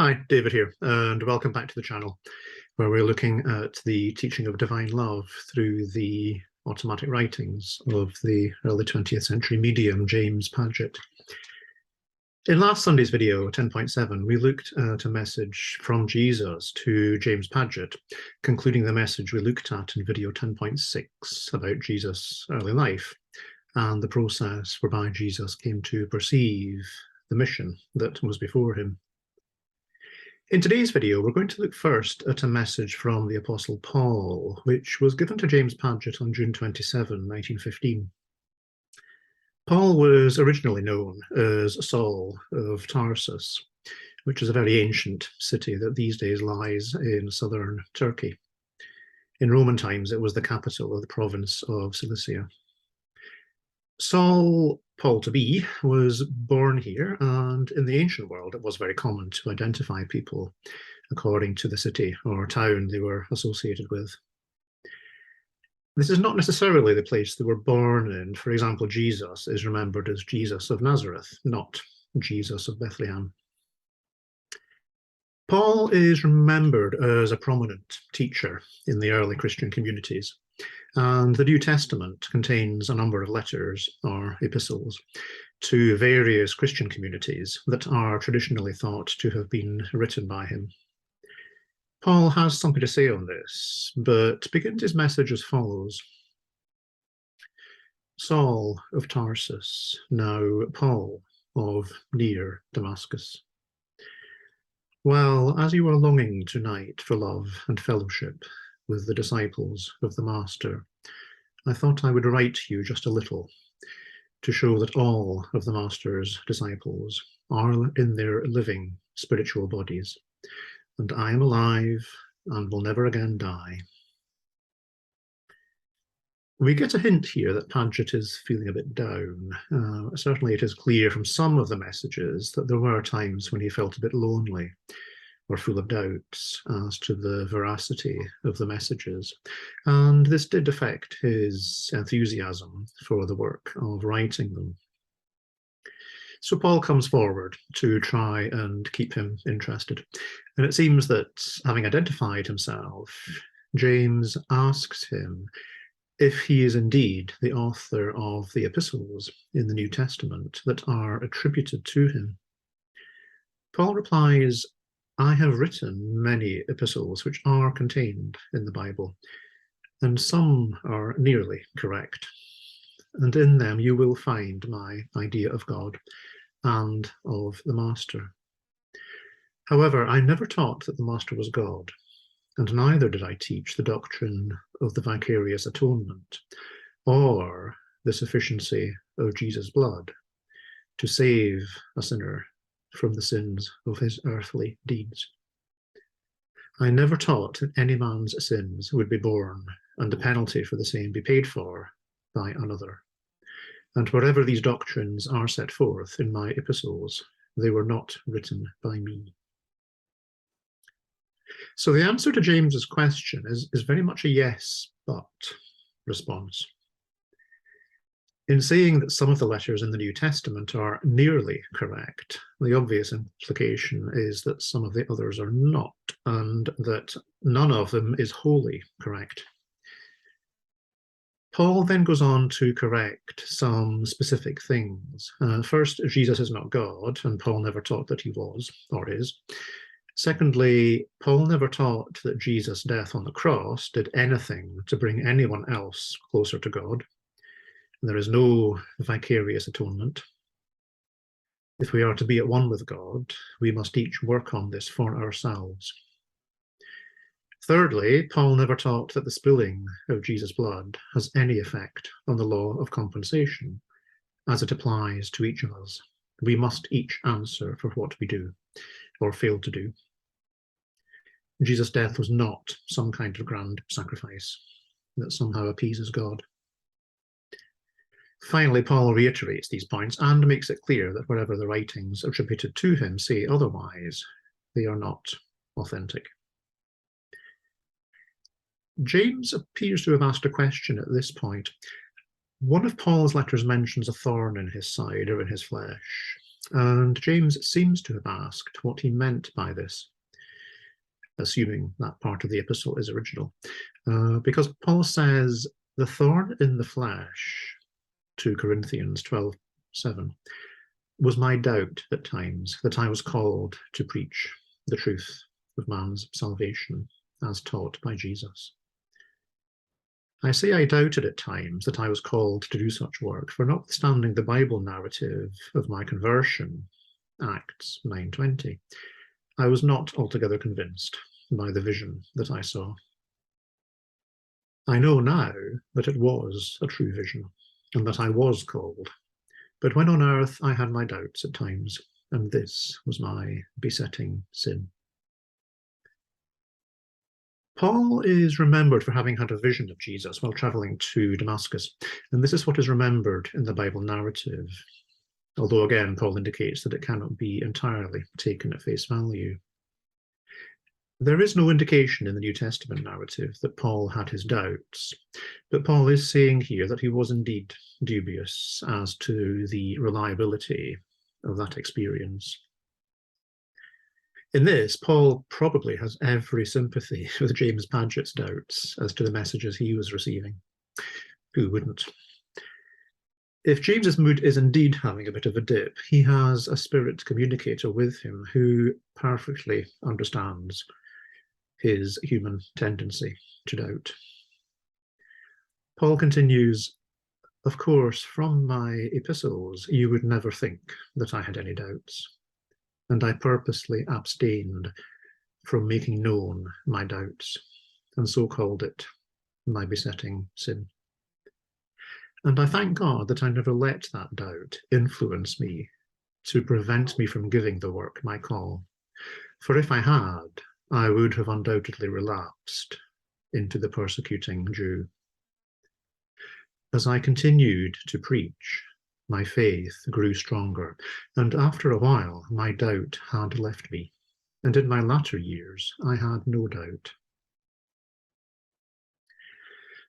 Hi, David here, and welcome back to the channel, where we're looking at the teaching of divine love through the automatic writings of the early 20th century medium, James Padgett. In last Sunday's video, 10.7, we looked at a message from Jesus to James Padgett, concluding the message we looked at in video 10.6 about Jesus' early life and the process whereby Jesus came to perceive the mission that was before him. In today's video, we're going to look first at a message from the Apostle Paul, which was given to James Padgett on June 27, 1915. Paul was originally known as Saul of Tarsus, which is a very ancient city that these days lies in southern Turkey. In Roman times, it was the capital of the province of Cilicia. Saul, Paul to be, was born here, and in the ancient world it was very common to identify people according to the city or town they were associated with. This is not necessarily the place they were born in. For example, Jesus is remembered as Jesus of Nazareth, not Jesus of Bethlehem. Paul is remembered as a prominent teacher in the early Christian communities. And the New Testament contains a number of letters or epistles to various Christian communities that are traditionally thought to have been written by him. Paul has something to say on this, but begins his message as follows. Saul of Tarsus, now Paul of near Damascus. Well, as you are longing tonight for love and fellowship with the disciples of the Master, I thought I would write to you just a little to show that all of the Master's disciples are in their living spiritual bodies, and I am alive and will never again die. We get a hint here that Padgett is feeling a bit down. Certainly it is clear from some of the messages that there were times when he felt a bit lonely or full of doubts as to the veracity of the messages. And this did affect his enthusiasm for the work of writing them. So Paul comes forward to try and keep him interested. And it seems that, having identified himself, James asks him if he is indeed the author of the epistles in the New Testament that are attributed to him. Paul replies, I have written many epistles which are contained in the Bible, and some are nearly correct. And in them you will find my idea of God and of the Master. However, I never taught that the Master was God, and neither did I teach the doctrine of the vicarious atonement or the sufficiency of Jesus' blood to save a sinner from the sins of his earthly deeds. I never taught that any man's sins would be borne and the penalty for the same be paid for by another. And wherever these doctrines are set forth in my epistles, they were not written by me. So the answer to James's question is very much a yes, but response. In saying that some of the letters in the New Testament are nearly correct, the obvious implication is that some of the others are not, and that none of them is wholly correct. Paul then goes on to correct some specific things. First, Jesus is not God, and Paul never taught that he was or is. Secondly, Paul never taught that Jesus' death on the cross did anything to bring anyone else closer to God. There is no vicarious atonement. If we are to be at one with God, we must each work on this for ourselves. Thirdly, Paul never taught that the spilling of Jesus' blood has any effect on the law of compensation as it applies to each of us. We must each answer for what we do or fail to do. Jesus' death was not some kind of grand sacrifice that somehow appeases God. Finally, Paul reiterates these points and makes it clear that wherever the writings attributed to him say otherwise, they are not authentic. James appears to have asked a question at this point. One of Paul's letters mentions a thorn in his side or in his flesh. And James seems to have asked what he meant by this, assuming that part of the epistle is original, because Paul says, the thorn in the flesh, 2 Corinthians 12:7, was my doubt at times that I was called to preach the truth of man's salvation as taught by Jesus. I say I doubted at times that I was called to do such work, for notwithstanding the Bible narrative of my conversion, Acts 9:20, I was not altogether convinced by the vision that I saw. I know now that it was a true vision, and that I was called. But when on earth I had my doubts at times, and this was my besetting sin. Paul is remembered for having had a vision of Jesus while traveling to Damascus, and this is what is remembered in the Bible narrative, although again Paul indicates that it cannot be entirely taken at face value. There is no indication in the New Testament narrative that Paul had his doubts, but Paul is saying here that he was indeed dubious as to the reliability of that experience. In this, Paul probably has every sympathy with James Padgett's doubts as to the messages he was receiving. Who wouldn't? If James's mood is indeed having a bit of a dip, he has a spirit communicator with him who perfectly understands his human tendency to doubt. Paul continues, of course, from my epistles, you would never think that I had any doubts, and I purposely abstained from making known my doubts, and so called it my besetting sin. And I thank God that I never let that doubt influence me to prevent me from giving the work my call. For if I had, I would have undoubtedly relapsed into the persecuting Jew. As I continued to preach, my faith grew stronger, and after a while my doubt had left me, and in my latter years I had no doubt.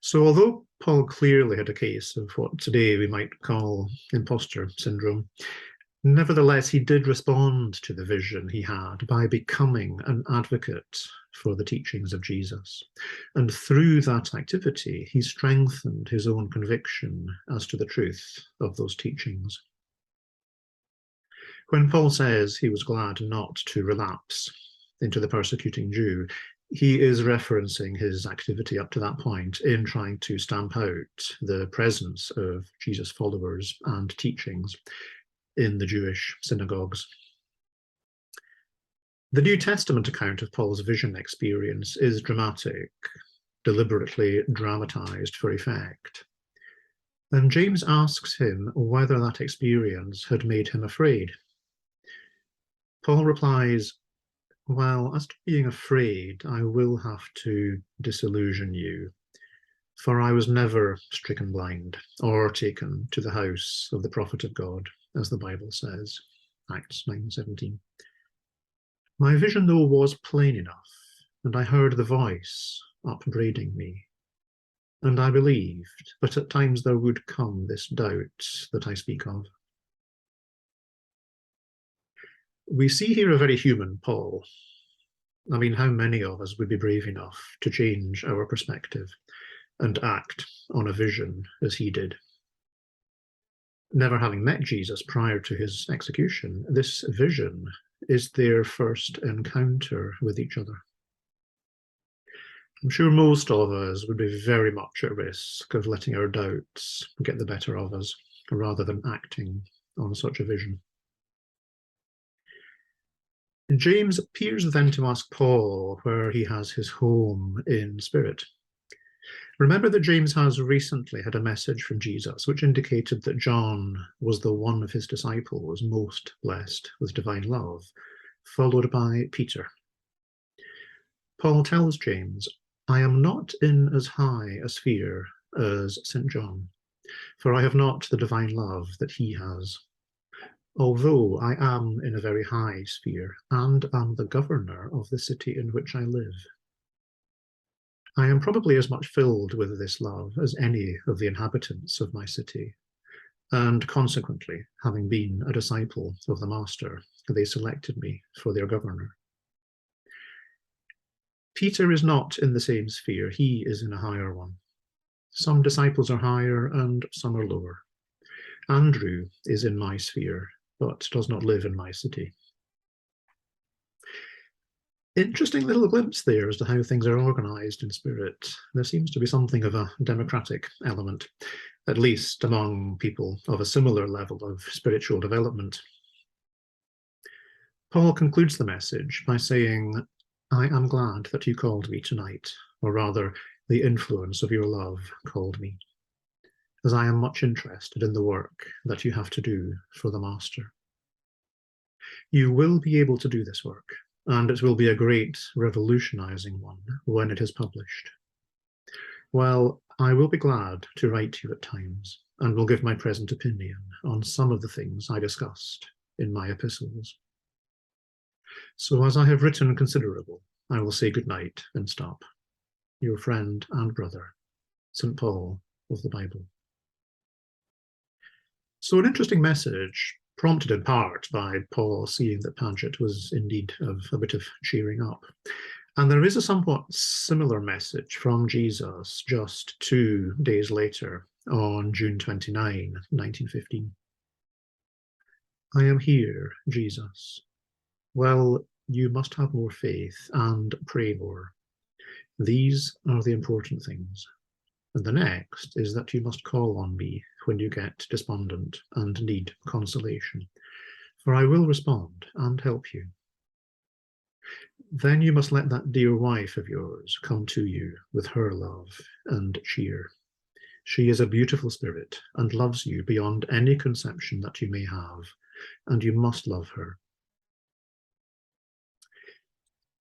So although Paul clearly had a case of what today we might call imposter syndrome, nevertheless, he did respond to the vision he had by becoming an advocate for the teachings of Jesus. And through that activity, he strengthened his own conviction as to the truth of those teachings. When Paul says he was glad not to relapse into the persecuting Jew, he is referencing his activity up to that point in trying to stamp out the presence of Jesus' followers and teachings in the Jewish synagogues. The New Testament account of Paul's vision experience is dramatic, deliberately dramatized for effect. And James asks him whether that experience had made him afraid. Paul replies, well, as to being afraid, I will have to disillusion you, for I was never stricken blind or taken to the house of the prophet of God, as the Bible says, Acts 9:17. My vision, though, was plain enough, and I heard the voice upbraiding me. And I believed, but at times there would come this doubt that I speak of. We see here a very human Paul. I mean, how many of us would be brave enough to change our perspective and act on a vision as he did? Never having met Jesus prior to his execution, this vision is their first encounter with each other. I'm sure most of us would be very much at risk of letting our doubts get the better of us rather than acting on such a vision. James appears then to ask Paul where he has his home in spirit. Remember that James has recently had a message from Jesus which indicated that John was the one of his disciples most blessed with divine love, followed by Peter. Paul tells James, I am not in as high a sphere as St. John, for I have not the divine love that he has. Although I am in a very high sphere and am the governor of the city in which I live. I am probably as much filled with this love as any of the inhabitants of my city, and consequently, having been a disciple of the Master, they selected me for their governor. Peter is not in the same sphere, he is in a higher one. Some disciples are higher and some are lower. Andrew is in my sphere, but does not live in my city. Interesting little glimpse there as to how things are organized in spirit. There seems to be something of a democratic element, at least among people of a similar level of spiritual development. Paul concludes the message by saying, I am glad that you called me tonight, or rather, the influence of your love called me, as I am much interested in the work that you have to do for the Master. You will be able to do this work, and it will be a great revolutionizing one when it is published. Well, I will be glad to write to you at times, and will give my present opinion on some of the things I discussed in my epistles. So as I have written considerable, I will say good night and stop. Your friend and brother, St. Paul of the Bible. So an interesting message, prompted in part by Paul seeing that Padgett was indeed of a bit of cheering up. And there is a somewhat similar message from Jesus just 2 days later on June 29, 1915. I am here, Jesus. Well, you must have more faith and pray more. These are the important things. And the next is that you must call on me when you get despondent and need consolation, for I will respond and help you. Then you must let that dear wife of yours come to you with her love and cheer. She is a beautiful spirit and loves you beyond any conception that you may have, and you must love her.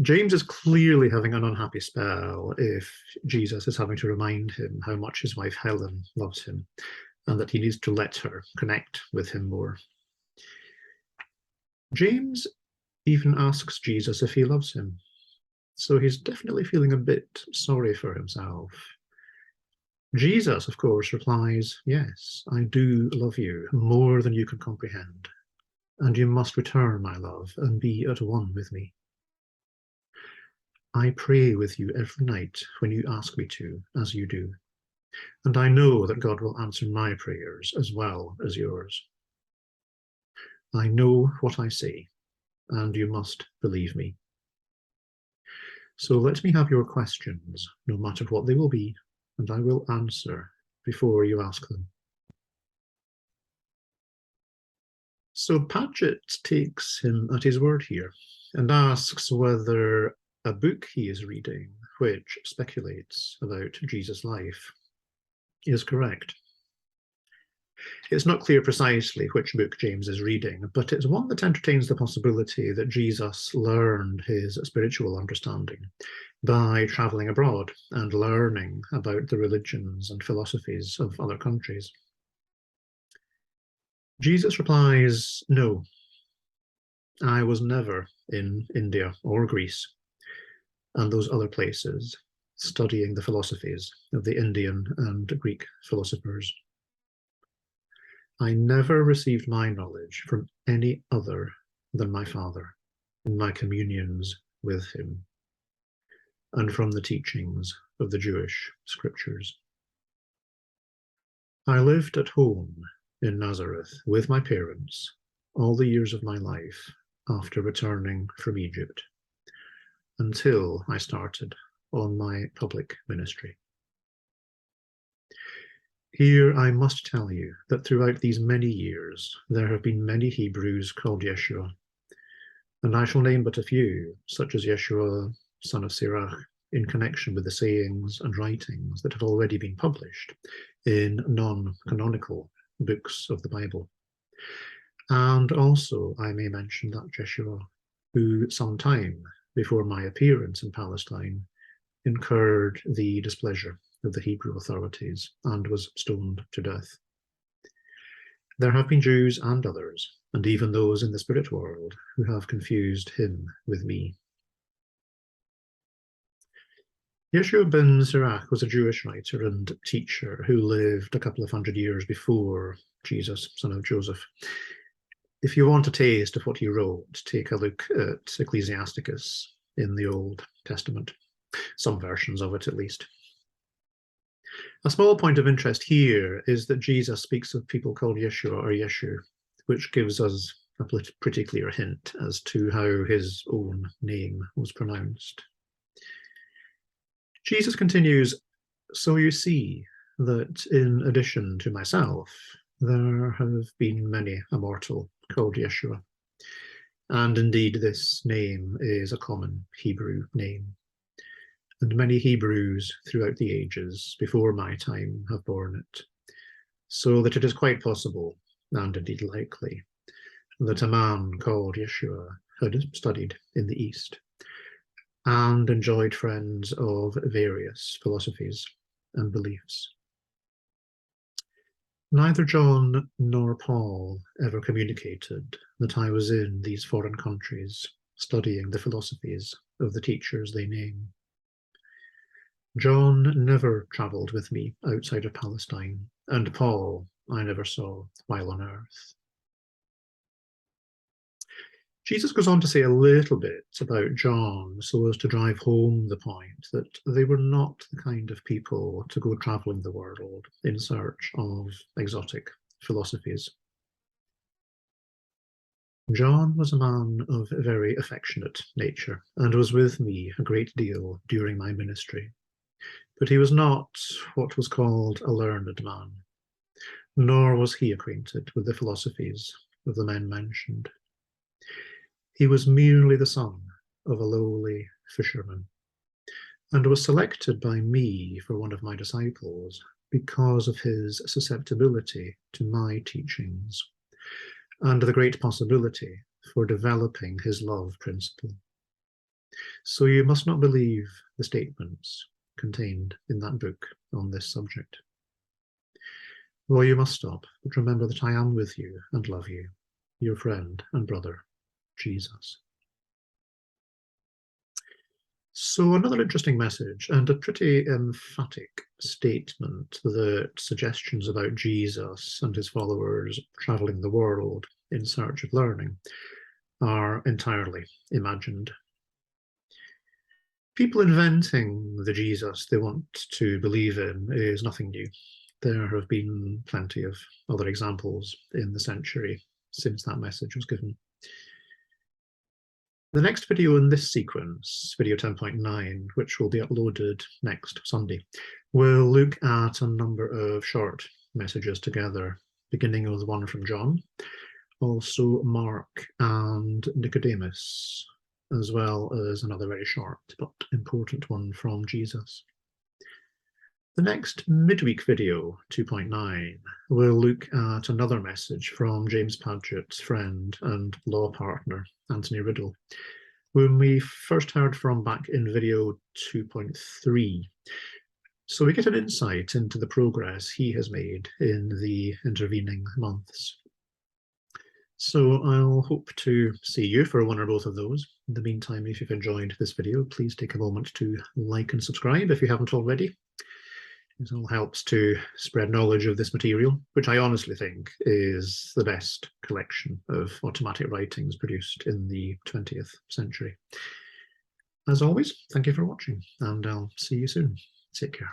James is clearly having an unhappy spell if Jesus is having to remind him how much his wife Helen loves him, and that he needs to let her connect with him more. James even asks Jesus if he loves him, so he's definitely feeling a bit sorry for himself. Jesus, of course, replies, yes, I do love you more than you can comprehend, and you must return my love and be at one with me. I pray with you every night when you ask me to, as you do, and I know that God will answer my prayers as well as yours. I know what I say, and you must believe me. So let me have your questions, no matter what they will be, and I will answer before you ask them. So Padgett takes him at his word here and asks whether a book he is reading, which speculates about Jesus' life, is correct. It's not clear precisely which book James is reading, but it's one that entertains the possibility that Jesus learned his spiritual understanding by traveling abroad and learning about the religions and philosophies of other countries. Jesus replies, no, I was never in India or Greece and those other places studying the philosophies of the Indian and Greek philosophers. I never received my knowledge from any other than my Father in my communions with him, and from the teachings of the Jewish scriptures. I lived at home in Nazareth with my parents all the years of my life after returning from Egypt, until I started on my public ministry. Here I must tell you that throughout these many years there have been many Hebrews called Yeshua, and I shall name but a few, such as Yeshua, son of Sirach, in connection with the sayings and writings that have already been published in non-canonical books of the Bible. And also I may mention that Yeshua, who some time before my appearance in Palestine incurred the displeasure of the Hebrew authorities and was stoned to death. There have been Jews and others, and even those in the spirit world, who have confused him with me. Yeshua ben Sirach was a Jewish writer and teacher who lived a couple of hundred years before Jesus, son of Joseph. If you want a taste of what he wrote, take a look at Ecclesiasticus in the Old Testament, some versions of it at least. A small point of interest here is that Jesus speaks of people called Yeshua or Yeshu, which gives us a pretty clear hint as to how his own name was pronounced. Jesus continues, so you see that in addition to myself, there have been many a mortal called Yeshua. And indeed, this name is a common Hebrew name. And many Hebrews throughout the ages before my time have borne it, so that it is quite possible, and indeed likely, that a man called Yeshua had studied in the East and enjoyed friends of various philosophies and beliefs. Neither John nor Paul ever communicated that I was in these foreign countries studying the philosophies of the teachers they name. John never travelled with me outside of Palestine, and Paul I never saw while on earth. Jesus goes on to say a little bit about John so as to drive home the point that they were not the kind of people to go travelling the world in search of exotic philosophies. John was a man of a very affectionate nature and was with me a great deal during my ministry. But he was not what was called a learned man, nor was he acquainted with the philosophies of the men mentioned. He was merely the son of a lowly fisherman, and was selected by me for one of my disciples because of his susceptibility to my teachings, and the great possibility for developing his love principle. So you must not believe the statements contained in that book on this subject. Well, you must stop, but remember that I am with you and love you, your friend and brother, Jesus. So another interesting message and a pretty emphatic statement that suggestions about Jesus and his followers traveling the world in search of learning are entirely imagined. People inventing the Jesus they want to believe in is nothing new. There have been plenty of other examples in the century since that message was given. The next video in this sequence, video 10.9, which will be uploaded next Sunday, will look at a number of short messages together, beginning with one from John, also Mark and Nicodemus, as well as another very short but important one from Jesus. The next midweek video, 2.9, will look at another message from James Padgett's friend and law partner, Anthony Riddle, whom we first heard from back in video 2.3. So we get an insight into the progress he has made in the intervening months. So I'll hope to see you for one or both of those. In the meantime, if you've enjoyed this video, please take a moment to like and subscribe if you haven't already. It all helps to spread knowledge of this material, which I honestly think is the best collection of automatic writings produced in the 20th century. As always, thank you for watching, and I'll see you soon. Take care.